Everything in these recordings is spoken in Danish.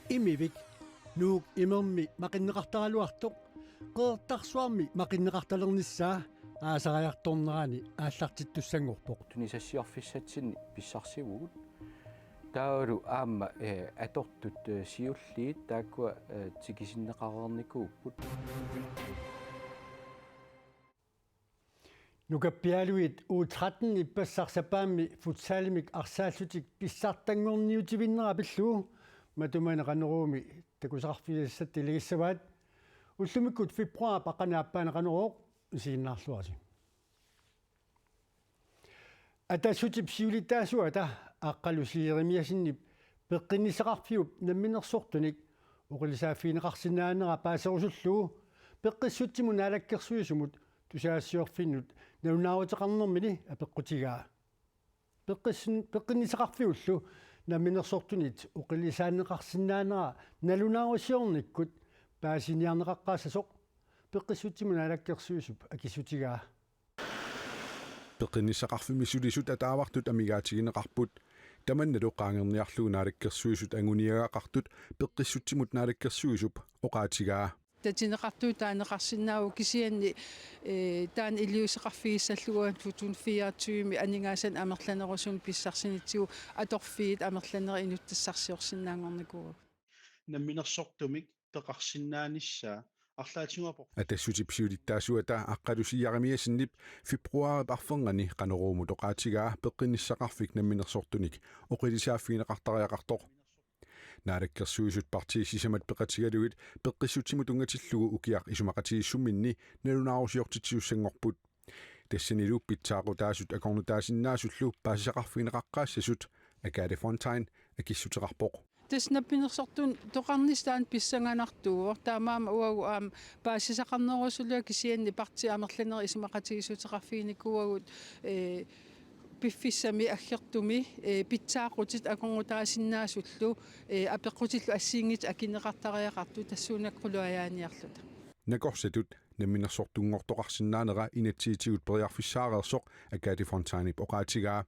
Imivik nuuk imermi maqinneqartaraluartoq qeertarsuarmi maqinneqartalernissaa aasariartornerani aallartittussangorpoq tunisassiorfissatsinni pissarsivugut taalu aamma atortut siulliit taakkua tikisinneqarernikkuupput nukappialuit U13 ippassarsapaammi futsalimik arsaallutik pissartangorniutivinnera pilluu matumane qaneruumi takusaqarfiassat iligissavaat ullumikut februar paqanaappaane qaneruoq isiinnaarluarsi атассутип сиулитаасуата аққалусиеримиасиннип пеққиннисақарфиуп намминерсортуник оқилисааффинеқарсинаанера паасерусуллуу пеққиссутсиму наалаккерсуисумут тусаассиорфиннут налунааутеқарнэрмини апеққутигаа пеққиннисақарфиуллу намминерсортунит оқилисаанеқарсинаанера налунаавасиорниккут паасиниарнеқаққаассасоқ пеққиссутсиму наалаккерсуисуп акиссутигаа пеққиннисақарфимисулисут атаавартут амигаатигинеқарпут таманналу qaangerniarluu naalakkersuisut anguniagaaqartut peqqissutsimut naalakkersuisup oqaatigaa татинеқартуу таанеқарсинаау кисианни таан илиусеқарфигиссаллугуан 2024 анингаасан амерланерусун писсарсинитсигу аторфиит амерланери инуттассарсиорсинаангорникуу намминерсортумик пеқарсинааниссаа атассутип сиулиттаасуата аққалусиарамиасиннип фебруари парфенгани қанеруумут оqaatigaa пеққинниссақарфик намминерсортуник оқилисааффинеқартариақартоқ наалаккерсуисут партиисисамат пеқатигалугит пеққиссутсимут унгатиллугу укиақ исумақатигиссумминни налунаарусиортитсиуссангорпут тассанилу питсаақутаасут акорнутаасиннаасуллу паасисақарфинеқаққаассасут акаали фонтайн акиссутеқарпоқ таснаппинерсортун тоқарнистаан писсанганартуо таамаама уагу аам паасисақарнерусулуа кисианни парти амерланери исумақатигисутеқарфиникуагут пиффиссами аггертуми питсаақутит аконгутаасиннаасуллу апеққутиллу ассиингит акинеқартариақарту тассуунаккулуаяаниарлута накорсатут намминерсортунгортоқарсинаанера инатсиитигут периарфиссаареерсоқ акаати фонтайнип оqaatigaa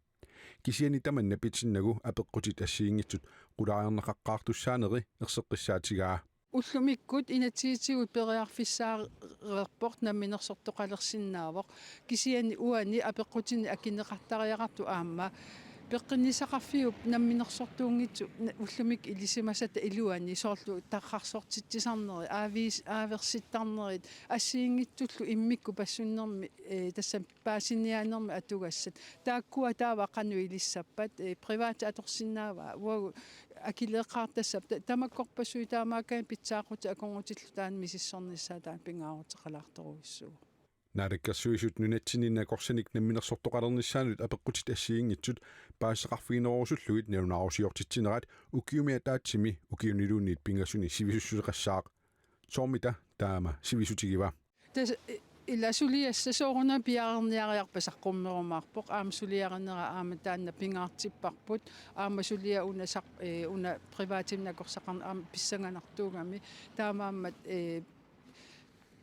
кисиани таманна питсиннагу апеққутит ассиингитсут qulaajarneqaqqaartussaaneri erseqqissaatigaa уллумиккут инатсиитигут периарфиссаареерпорт намминерсортоқалерсиннаавоқ кисиани уани апеққутини акинеқартариақарту аама пеққиннисақарфиуп намминерсортуунгитсу уллумик илисимасата илуани соорлу таққарсортитсисарнери ааверситтарнерит ассиингитсуллу иммикку пассуннерми тассам паасиниаанерми атугассат тааккуа таава қану илиссаппат приват аторсиннаава уагу акилеққартассап тамаккорпассуи таамаакаан питсаақути аконгутиллу таан мисиссорниссаа таан пингаавутеқалаарторуиссуу наалаккерсуисут нунатсининна корсаник намминерсортоқалернissaanут апеққутит ассиингитсут паасеқарфигинерусуллугит налунаарусиортитсинерат укиумиатаатсими укиунилуунниит пингасуни сивисуссеқассаақ соормита таама сивисутигива тас иласулиасса соорна пиаарниариарпасаққуммерумаарпоқ аама сулиарнера аама таанна пингаартиппарпут аама сулиа унасақ уна приватимнакорсақарна аама писсанганартуугами таамааммат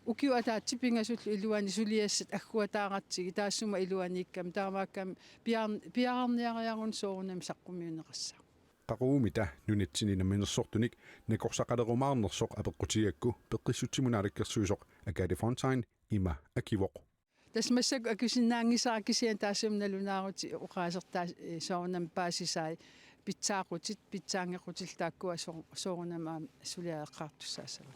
укиуатаатсипингасуллу илуани сулиассат аггуатааратсиги таассума илуанииккам таамааккам пиаарниариарун соорунам саққумиунеқассаа qaqumita nunatsinina minnersortunik nakorsaqalerumаарnersoq apeqqutiakku peqqissutsimунаалаккерсуисоq акаали фонтайн има акивоq тасмассак акусиннаангисаа кисиан таассамналунаарути оқаасертаа соорунам паасисаи питсаақутит питсаангеқутил тааккуа соорунама сулиаеққартуссаасава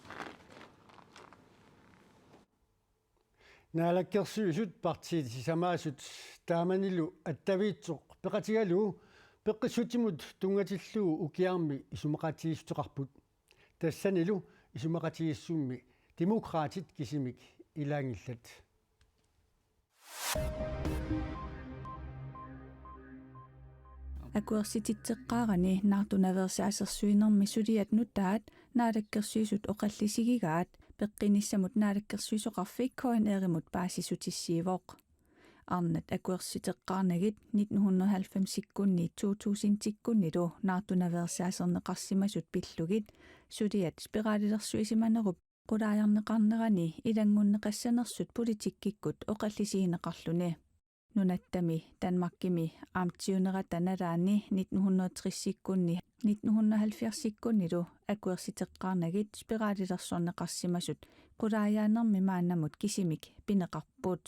наалаккерсуисут партиисисамаасут тааманилу аттавиитсоқ пеқатигалу пеққиссутимут тунгатиллуу укиарми исумақатигистеқарпут тассанилу исумақатигиссумми демократит кисимик илаангиллат акуерсититсеққарани наартунаверсаасерсуинерми сулиат нутаат наалаккерсуисут оқаллисигигаат пеққиниссамут наалаккерсуисоқарфик коин эримут паасисутиссиивоқ арнат акуерситеққарнагит 1990-сиккунни 2000-сиккуннилу наартунаверсаасернеқарсимасут пиллугит сулиат спиралилерсуисиманеруп qulaajarneqarnerani ilangуннеқассанерсут политиккиккут оқаллисигинеқарлуни нунаттами Данмаркими аамтиунерата налаани 1960-сиккунни 1970-sikkunnilu akuersiteqqaarnagit spiraalilersorneqarsimasut qulaajaannermi maannamut kisimik pineqarput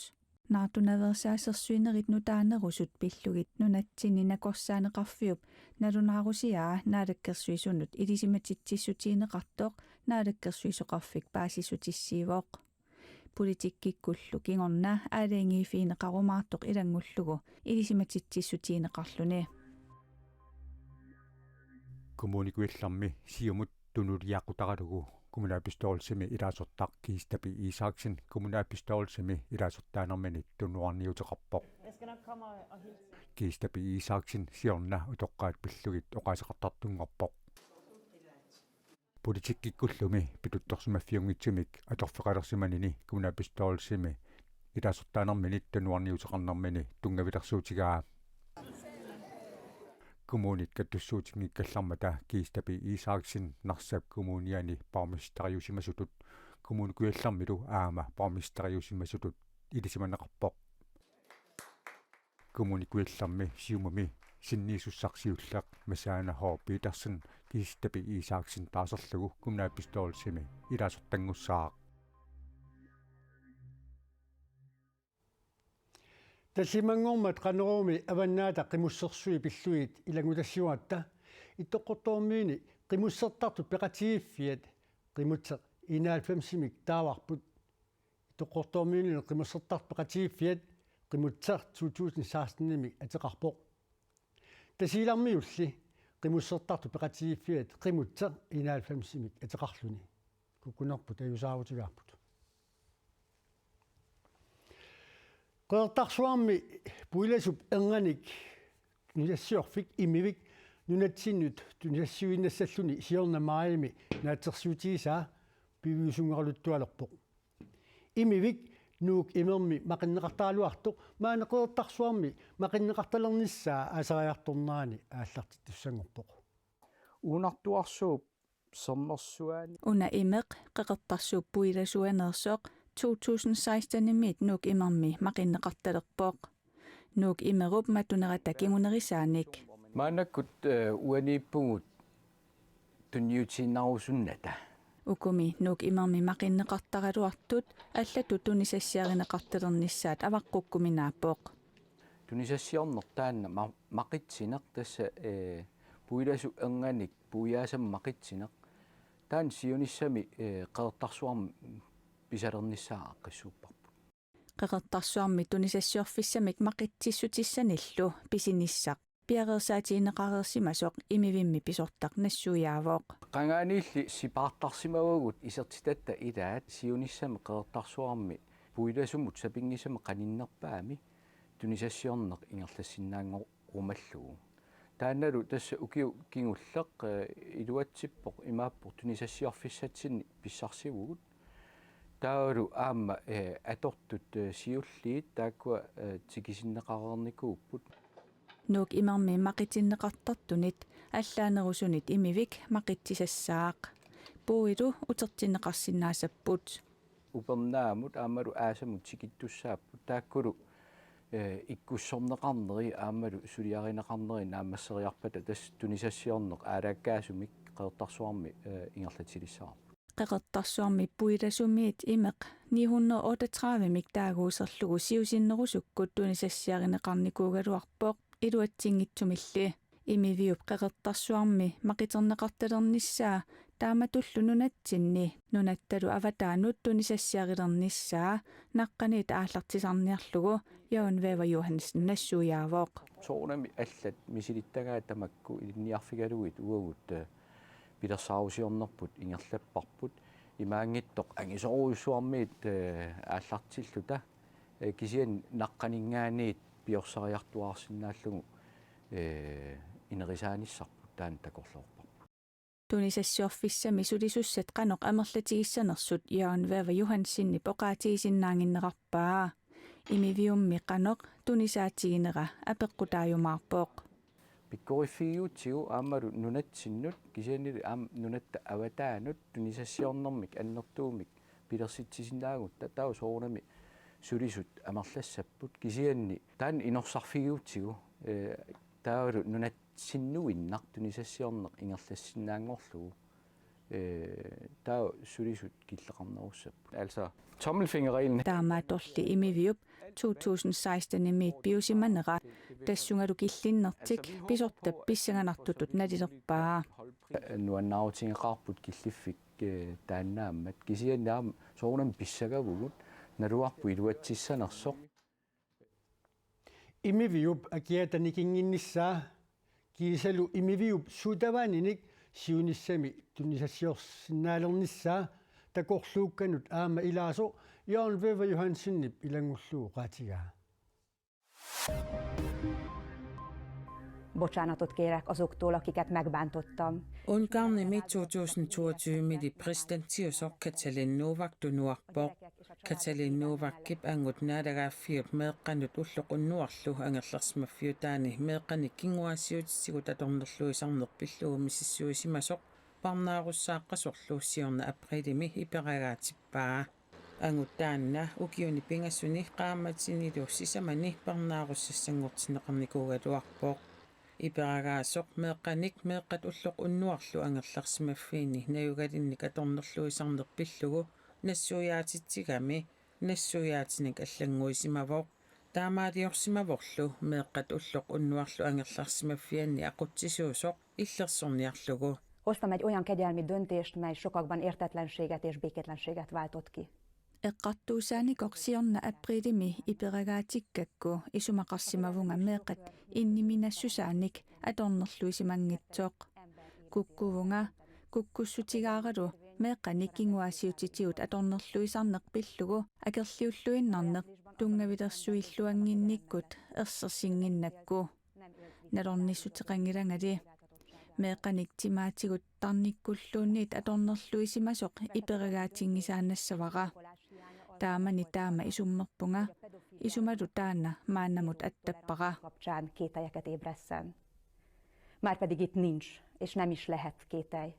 naartunaversaassersuinerit nutaanerusut pillugit nunatsininakorsaanеqarfiup nalunaarusiaa naalakkersuisunut ilisimatitsissutiineqartoq naalakkersuisoqarfik paasissutissiivooq politikkikkullu kingorna aaleengiifiineqarumaartoq ilangullugu ilisimatitsissutiineqarluni kommunikuillarmi siumut tunuliaqutaralugu kommunaapistoorsimi ilaasortaq kiistapi Isaaksen kommunaapistoorsimi ilaasortaanermani tunuarniuteqarpoq kiistapi Isaaksen siorna utoqqaat pillugit oqaasaqartartunngorpoq politikkikkullumi pituttorsimaffiungitsimik atorfeqalersimanini kommunaapistoorsimi ilaasortaanermani tunuarniuteqarnermani tungavilersuutigaa kommunit kattussuutingikkallarmata kiistapi Isaaksen narsap kommuniani parmistariusimasutut kommunikuillarmilu aama parmistariusimasutut ilisimaneqarpoq kommunikuillarmi siumami sinniisussarsiullaq masaana H. Petersen kiistapi Isaaksen taaserlugu kommunaapistoorsimi ilaasortangussaaq Tasimangormat qanerumi avannaata qimussersui pilluit ilangulassiuatta ittoqqortormiini qimussertartu peqatiiffiat qimutseq inaalfamsimik taawarput ittoqqortormiini qimussertart peqatiiffiat qimutseq 2016 ateqarpoq tasiilarmiulli qimussertartu peqatiiffiat qimutseq inaalfamsimik ateqarluni kukkunerput ajusaarutigaarput qertarsuarmi puilasup enganik nunassiorfik imivik nunatsinnut tunassiuinnassalluni siornamaayimi naatsersuutiisaa piviusungeraluttualerpoq imivik nuuk imermi maqinneqartaaluartoq maaneqertarsuarmi maqinneqartalernissaa aasariartornaani aallartittussangorpoq uunartuarsuup sommersuaani una imeq qeqertarsuup puilasuanersoq 2016-nimit nuuk imermi maqinneqartalerpoq nuuk imerup matunerata kingunerisaanik maanakkut uaniippugut tunniutiinnarusunnata ukumi nuuk imermi maqinneqartaraluartut allatu tunisassiarineqartalernissaat avaqqukkuminaapoq tunisassiornertaanna maqitsineq tassa puilasu enganik puiaasam maqitsineq taan siunissami qeqertarsuarmi pisalernissaa qissuupparput qeqertarsuarmi tunisassiorfissamik maqitsissutисsanиллу pisinissaq piareersaatiineqareersimasoq imivimmi pisortaq nassuujaavooq qangaaniilli sipaartarsimagugut isertitatta ilaat siunissami qeqertarsuarmi puilasumut sapingisami qaninnerpaami tunisassiorneq ingerlassinnaangorumallugu taannalu tassa ukiu kingulleq iluatsippoq imaappoq tunisassiorfissatsinni pissarsivugut taulu aamma atortut siulliit taakkua tikisinneqarernikuupput nuuk imermi maqitinneqartartunit allaanerusunit imivik maqitsisassaaq puilu utertinneqarsinnaasapput upernaamut aammalu aasamut tikittussaapput taakkulu ikkussorneqarneri aammalu suliarineqarneri naammasseriarpata tass tunisassiorneq aalaakkaasumik qeqertarsuarmi ingerlatilissaar qeqertarsuarmi puilasumiit imeq 938-mik taaguuserlugu siusinnerusukkut tunisassiarineqarnikuugaluarpoq iluatsingitsumilli imiviup qeqertarsuarmi maqiterneqartalernissaa taamatullu nunatsinni nunattalu avataanut tunisassiarilernissaa naqqaniit aallartisarniarlugu Joon Wever Johansen nassuujaavooq soornami allat misilittagaa tamakku ilinniarfigaluit uagut pilersaarusiornerput ingerlapparput imaangittoq angisoruussuarmiit aallartilluta kisian naqqaningaaniit piorsariartuarsinnaallugu inerisaanissarput taan takorlorpar tunisassiorfissami sulisussat qanoq amerlatigissanersut Joon Wever Johansenni poqaatigisinnaanginneqarpaa imiviummi qanoq tunisaatiginera apeqqutaajumaarpoq pikkorifigiutsigu aammalu nunatsinnut kisianili nunatta avataanut tunisassiornermik annertuumik pilersitsisinnaagutta tau soornami sulisut amerlassapput kisianni taan inorsaarfigiutsigu taalu sinnuinnar tunissassiorneq ingerlassinaangorlugu taa sulisut killeqarnerussappu altså tommelfingerreglen Taamaatorli imiviup 2016 imiit piusimanera tassungalu killinnertik pisortap pissanganartutut nalilerpaa nuannaarutingeqarput killiffik taannaammat kisiannaam soornam pissagavugut naluarpu iluatissanersoq imiviup akiatanikinginnissaa kiisalu imiviup suutavaaninik siunissami tunissassiorsinnaaleernissaa takorluukkanut aama ilaaso Jørgen Wever Johanssonip ilangullugu qaatigaa. Bocsánatot kérek azoktól, akiket megbántottam. Ungarnimi 2022 præsidentiosoq Katalin tunuarpoq Katalin angut naalaгаaffiут meeqqanut ulloqunnuarlu angerlersmaffiutaani meeqqanik kinguassiutigut atornerluisarnerpillugu mississuisimasoq parnaarussaaqqasorluussiorna aprilimi iperagaatippaa anguttaanna ukiuni pingassuni qaammatiniluussisamani parnaarussassanngortineqarnikuugaluarpoq iperagaasoq meeqqat ulloq unnuarlu angerlersimaffiini nayugalinnik atornerluisarnerpillugu nassuuyaatitsigami nassuuyaatinik аллангуисимавоқ таамаалиорсимаворлу меэққат уллоқ уннуарлу ангерларсимаффианни ақутсисуусоқ иллерсорниарлугу Hoztam egy olyan kegyelmi döntést, mely sokakban értetlenséget és békétlenséget váltott ki. Eqqartuusaanikoq siorna aprilimi iperagaatikkakku isumaqarsimavunga meeqqat inniminassusaanik atornerluisimangitsoq kukkuvunga kukkussutigaaralu meeqqanik kinguaasiutitigut atornerluisarneqpillugu akerliulluinnarneq tungavilersuilluanginnikkut ersersinginnakku nalornissuteqangilangali meeqqanik timaatigut tarnikkulluunniit atornerluisimasoq iperagaatingisaannassavaqa taamani taama isummerpunga isumalu taana maannamut attappaqa Kapcsán kételyeket ébresszen. Márpedig itt nincs, és nem is lehet kételj.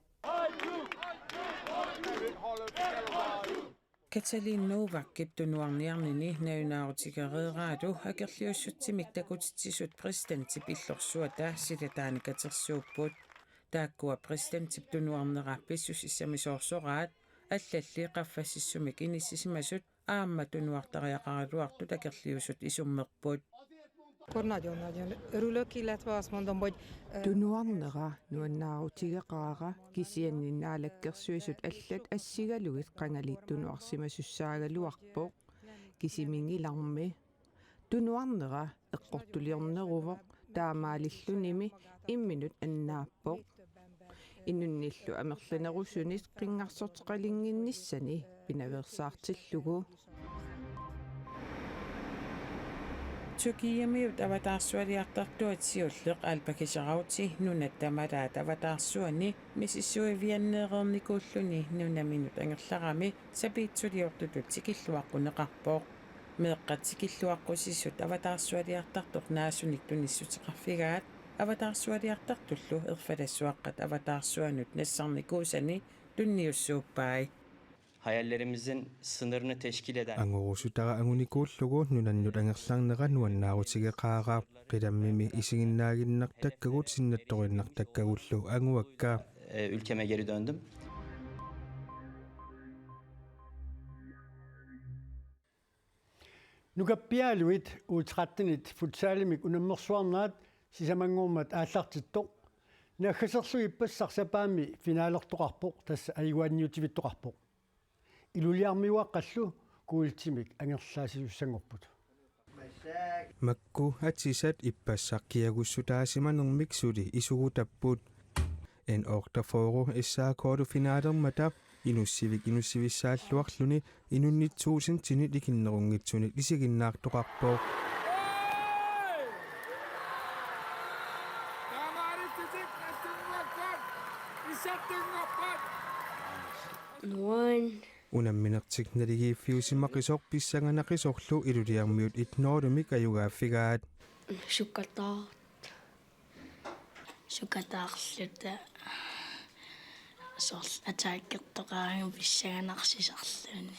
Katalin kiptunuarniarnini naunaarutikerieraatu akerliussutsimik takutitsisut presidentip illorsuata silataani katersuupput taakkua presidentip tunuarnerappissus issamisoorsoraat аллалли qaffasissumik inissisimasut aamma tunuartariaqaraluartut akerliusut isummerput Nagyon-nagyon örülök, illetve azt mondom, hogy tunuarnera nuannaarutigeqaraqa kisianninnaалаккерсуисут аллат ассигалугит qangalit tunuarsimasussaagaluarpoq kisimingilarmi tunuarnera eqqortuliorneruvoq taamaalillunimi imminut annaappoq innunnillu amerlinerussunis qingarsorteqalinginnissani pinaversaartillugu Turkiamiut avataarsualiartartuatsiulleq alpakisarauti nunattamaalaat avataarsuani mississuivianneerernikuulluni nunaminut angerlarami sapiitsuliortutut sikilluaqqunneqarpoq meeqqat sikilluaqqusissut avataarsualiartartoq naassunik tunissuteqarfigaat avataarsualiartartullu erfalassuaqqat avataarsuanut nassarnikuusani tunniussuuppai hayallerimizin sınırını teşkil eden angorusutara angunikuullugu nunannut angerlarnera nuannaarutigeqaaraa qilammimi isiginnaaginnartakkagut sinnattorinnartakkagullu anguakka ülkeme geri döndüm. Nukappialuit uutrattinit futsaalimik unammersuarnaat sisamangormat aallartittoq naggaserlu ippassarsapaami finaalertoqarpoq tassa ayuanniutivittoqarpoq iluliarmiuaqqallu kuultimik angerlaasisussangorput makku atisat ippassarkiagussutaasimanermik suli isugutapput en ortaforu issaakortu finaalermata inussivissaalluarluni inunnitsuusintini likinnerungitsuni isiginnaartoqarpoq unamminertik naligiiffiusimmaqisoq pissanganaqqisorlu iluliarmiut itnoorumik ayugaaffigaat sukataarluta sorl ataakkertoqaangu pissanganarsisorluni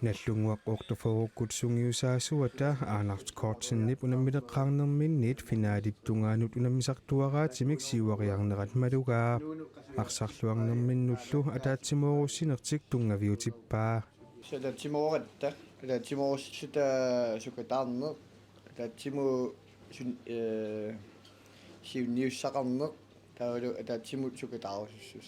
наллунгуақ ортофоруккут сунгиусаасуата Арнард Kortsenнip унаммилеққарнерминнит финаалиттунгаанут унаммисартуараатимик сиуариарнерат малугаа арсарлуарнерминнуллу атаатсимооруссинертик тунгавиутиппаа сататсимооратта атаатсимооруссута сукатаарнер атаатсиму сиунниуссақарнер таалу атаатсиму сукатаарусуссус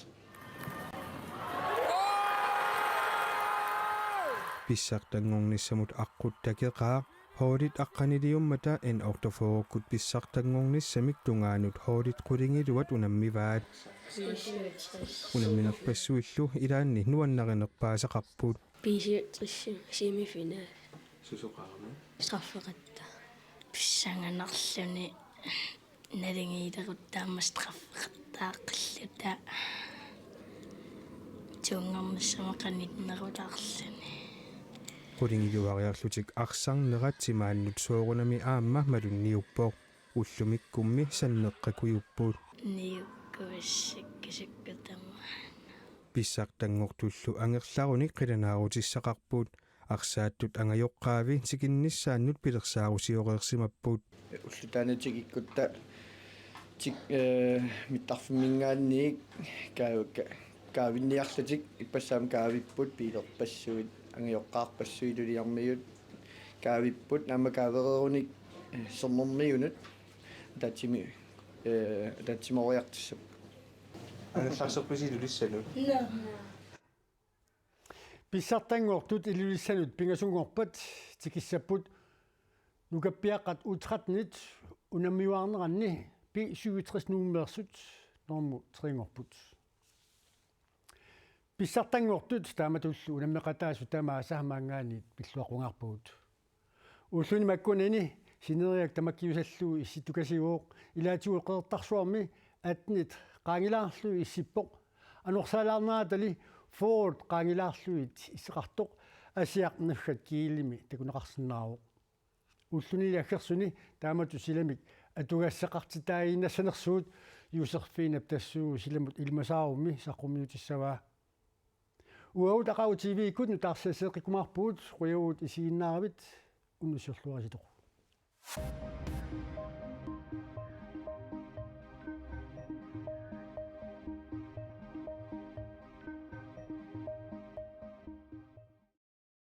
писсартангорниссамут аққуттакеқаа хоолит аққанилиуммата эн ортофоруккут писсартангорниссамик тунгаанут хоолит қулингилуат унаммиваат унамминерпассуиллу илаанни нуаннаринерпаасақарпут писиутрисси семифинал сусоқарма страффеқатта писсанганарлуни налингиилерут страффеқаттааққиллута тунгаммассамақанитнерулаарлуни qulingiliuariarlutik arsaarneratsimааннут соорунами аама малунниуппоо уллумиккумми саннеққакуйуппут ниуккуассаккасаккатама писсартангортуллу ангерларуник қиланаарутиссақарпут арсааттут ангайоққаави тикинниссааннут пилерсаарусиореерсимаппут уллутаанатик иккутта тик миттарфиммингаанниик каавинниарлутик иппассаам каавиппут пилерпассуит ангиоққаарпассуилулиармиут каавиппут наама каавереруник сорнэрмиунут татсимориартуссап аналларсерписилулиссану писсартангортут илулиссанут пингасунгорпат тикиссаппут нукаппиаққат утратнит унаммиуарнеранни пи 67 нууммерсут норму трингорпут писсартангортут тааматуллу унаммеқатаасу тамаасаамаангаанит пиллуақунгарпуут уллуни маккунани синериак тамаккиусаллуу исситукасигооқ илаатигу қеэртарсуарми атнит qaangilaarlu issippoq anorsaalaarnaatali Ford qaangilaarluit issеқартоқ асиақнаггат киилими такунеқарсинааруq уллунили аггерсуни таамату силамик атугассеқартитааиннассанерсуут юусерфиинап тассуу силамут илмасаарумми саққумиутиссаваа уаут ақау TV иккутну таарсаасеқикумаарпуут қуяуут исииннааравит уннусерлуариситоқ